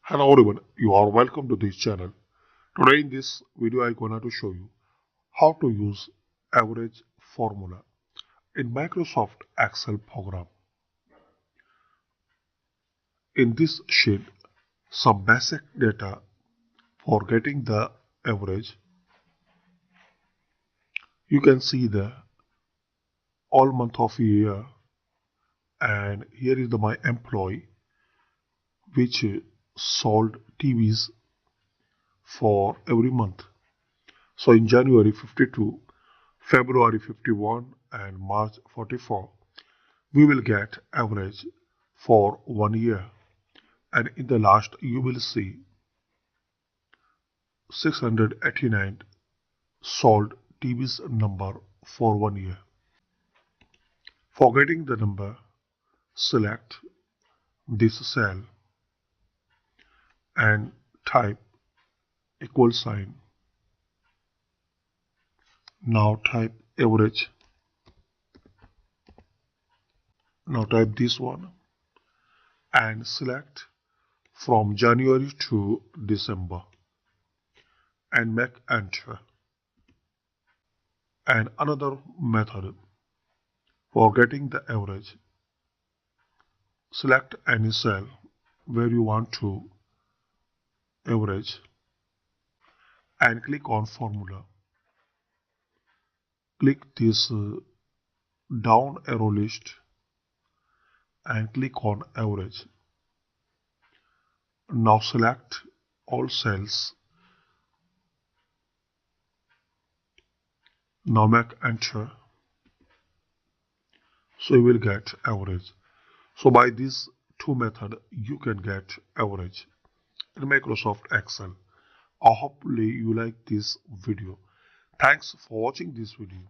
Hello everyone, you are welcome to this channel. Today in this video I am going to show you how to use average formula in Microsoft Excel program. In this sheet, some basic data for getting the average. You can see the all month of year, and here is my employee which sold TVs for every month. So in January 52, February 51 and March 44, we will get average for 1 year, and in the last you will see 689 sold TVs number for 1 year. For getting the number, select this cell and type equal sign. Now type average. Now type this one and select from January to December and make enter. And another method for getting the average, select any cell where you want to average and click on formula. Click this down arrow list and click on average. Now select all cells. Now make enter. So you will get average. So by these two methods you can get average in Microsoft Excel. Hopefully you like this video. Thanks for watching this video.